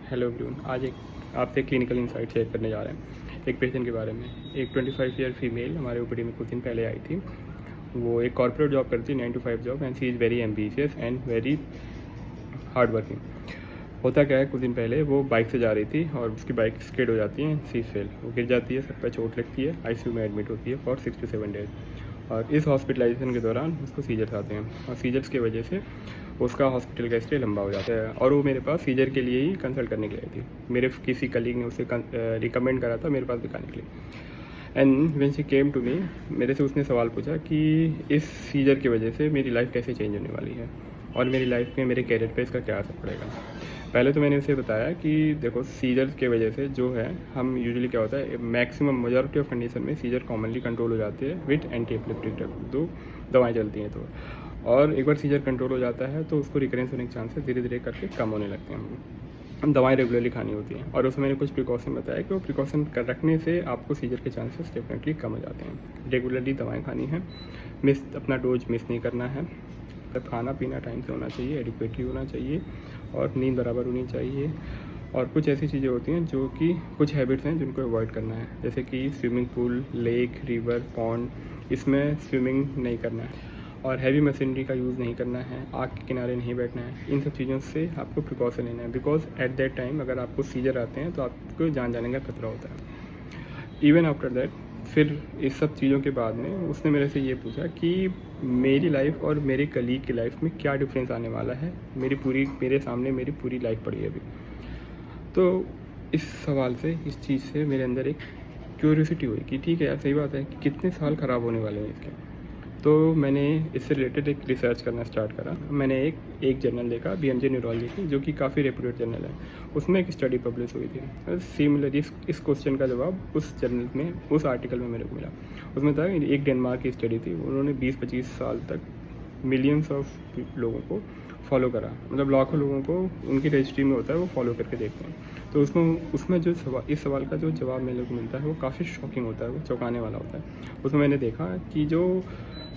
Hello everyone. आज एक आपसे क्लिनिकल इंसाइट शेयर करने जा रहे हैं एक पेशेंट के बारे में। एक 25 ईयर फीमेल हमारे ओपीडी में कुछ दिन पहले आई थी। वो एक कॉर्पोरेट जॉब करती है, 9 to 5 job, and she is very ambitious and very hard working. होता क्या है, कुछ दिन पहले वो बाइक से जा रही थी और उसकी बाइक स्किड हो जाती है, शी फेल, वो गिर जाती है, सर पर चोट लगती है, आईसीयू में एडमिट होती है फॉर 6 to 7 डेज। और इस हॉस्पिटलाइजेशन के दौरान उसको सीजर्स आते हैं और सीजर्स की वजह से उसका हॉस्पिटल का स्टे लंबा हो जाता है। और वो मेरे पास सीजर के लिए ही कंसल्ट करने के लिए आई थी। मेरे किसी कलीग ने उसे रिकमेंड करा था मेरे पास दिखाने के लिए। And when she came to me, मेरे से उसने सवाल पूछा कि इस सीजर की वजह से मेरी लाइफ कैसे चेंज होने वाली है और मेरी लाइफ में मेरे कैरियर पे इसका क्या असर पड़ेगा। पहले तो मैंने उसे बताया कि देखो, सीजर की वजह से जो है, हम यूजुअली क्या होता है, मैक्सिमम मेजॉरिटी ऑफ कंडीशन में सीजर कॉमनली कंट्रोल हो जाती है विद एंटी एपिलेप्टिक ड्रग, दो दवाएं चलती हैं। तो और एक बार सीजर कंट्रोल हो जाता है तो उसको रिकरेंस होने के चांसेस धीरे धीरे करके कम होने लगते हैं। हम दवाएं रेगुलरली खानी होती हैं और उसमें मैंने कुछ प्रिकॉशन बताया कि वो प्रिकॉशन कर रखने से आपको सीजर के चांसेस डेफिनेटली कम हो जाते हैं। रेगुलरली दवाएं खानी है, अपना डोज मिस नहीं करना है, तब खाना पीना टाइम से होना चाहिए, एडिक्वेटली होना चाहिए और नींद बराबर होनी चाहिए। और कुछ ऐसी चीज़ें होती हैं जो कि कुछ हैबिट्स हैं जिनको अवॉइड करना है, जैसे कि swimming pool, lake, river, pond, इसमें स्विमिंग नहीं करना है और हैवी मशीनरी का यूज़ नहीं करना है, आग के किनारे नहीं बैठना है। इन सब चीज़ों से आपको प्रिकॉशन लेना है, बिकॉज एट दैट टाइम अगर आपको सीजर आते हैं तो आपको जान जाने का खतरा होता है। इवन आफ्टर दैट, फिर इस सब चीज़ों के बाद में उसने मेरे से ये पूछा कि मेरी लाइफ और मेरे कलीग की लाइफ में क्या डिफरेंस आने वाला है। मेरे सामने मेरी पूरी लाइफ पड़ी है अभी। तो इस सवाल से, इस चीज़ से मेरे अंदर एक क्यूरियोसिटी हुई कि ठीक है यार, सही बात है कि कितने साल ख़राब होने वाले हैं इसके। तो मैंने इससे रिलेटेड एक रिसर्च करना स्टार्ट करा। मैंने एक जर्नल देखा, बीएमजे न्यूरोलॉजी की, जो कि काफ़ी रेप्यूटेड जर्नल है। उसमें एक स्टडी पब्लिश हुई थी सिमिलर इस क्वेश्चन का जवाब उस जर्नल में, उस आर्टिकल में मेरे को मिला। उसमें था एक डेनमार्क की स्टडी थी, उन्होंने 20-25 साल तक मिलियंस ऑफ लोगों को फॉलो करा, मतलब लाखों लोगों को उनकी रजिस्ट्री में होता है, वो फॉलो करके देखते हैं। तो उसमें जो इस सवाल का जो जवाब मेरे को मिलता है वो काफ़ी शॉकिंग होता है, वो चौंकाने वाला होता है। उसमें मैंने देखा कि जो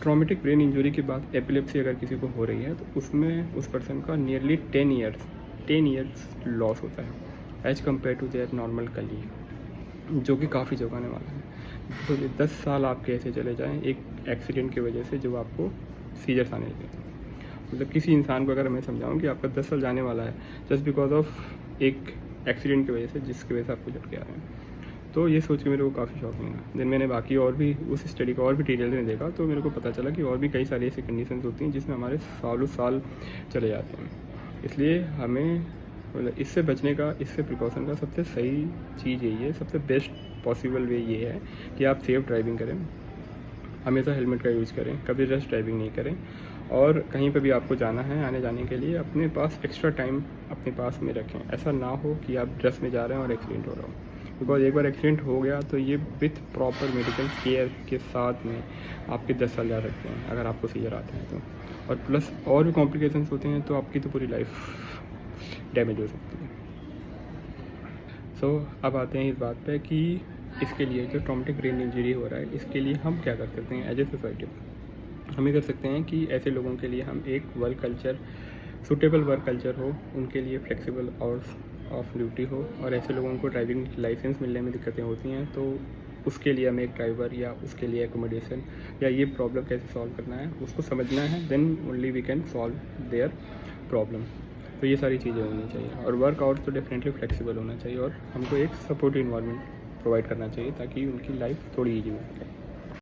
ट्रॉमेटिक ब्रेन इंजरी के बाद एपिलेप्सी अगर किसी को हो रही है तो उसमें उस पर्सन का नियरली 10 ईयर्स लॉस होता है as compare to their normal colleague, जो कि काफ़ी चौंकाने वाला है। तो 10 साल आपके ऐसे चले जाएं एक एक्सीडेंट की वजह से जो आपको सीजर्स आने लगे। मतलब किसी इंसान को अगर मैं समझाऊं कि आपका 10 साल जाने वाला है जस्ट बिकॉज ऑफ एक एक्सीडेंट की वजह से, जिसकी वजह से आपको झटके आ रहे हैं, तो ये सोच के मेरे को काफ़ी शॉकिंग है। देन मैंने बाकी और भी उस स्टडी का और भी डिटेल में देखा तो मेरे को पता चला कि और भी कई सारी ऐसी कंडीशंस होती हैं जिसमें हमारे सालों साल चले जाते हैं। इसलिए हमें मतलब इससे बचने का, इससे प्रिकॉशन का सबसे सही चीज़ यही है, सबसे बेस्ट पॉसिबल वे ये है कि आप सेफ ड्राइविंग करें, हमेशा हेलमेट का यूज़ करें, कभी रश ड्राइविंग नहीं करें। और कहीं पे भी आपको जाना है, आने जाने के लिए अपने पास एक्स्ट्रा टाइम अपने पास में रखें। ऐसा ना हो कि आप रश में जा रहे हैं और एक्सीडेंट हो रहा हो, बिकॉज एक बार एक्सीडेंट हो गया तो ये विथ प्रॉपर मेडिकल केयर के साथ में आपके 10 साल जा सकते हैं अगर आपको सीजर आते हैं तो। और प्लस और भी कॉम्प्लिकेशंस होते हैं तो आपकी तो पूरी लाइफ डैमेज हो सकती है। सो अब आते हैं इस बात पे कि इसके लिए जो ट्रॉमेटिक ब्रेन इंजरी हो रहा है, इसके लिए हम क्या कर सकते हैं एज ए सोसाइटी। हम ये कर सकते हैं कि ऐसे लोगों के लिए हम एक work culture, suitable work culture हो, उनके लिए फ्लेक्सिबल आवर्स ऑफ ड्यूटी हो। और ऐसे लोगों को ड्राइविंग लाइसेंस मिलने में दिक्कतें होती हैं तो उसके लिए हमें एक ड्राइवर या उसके लिए एकोमोडेशन या ये प्रॉब्लम कैसे सॉल्व करना है उसको समझना है, then only we can solve their problem. तो ये सारी चीज़ें होनी चाहिए और वर्क आउट तो डेफिनेटली फ्लेक्सिबल होना चाहिए और हमको एक सपोर्टिव इन्वायरमेंट प्रोवाइड करना चाहिए ताकि उनकी लाइफ थोड़ी ईजी हो सके।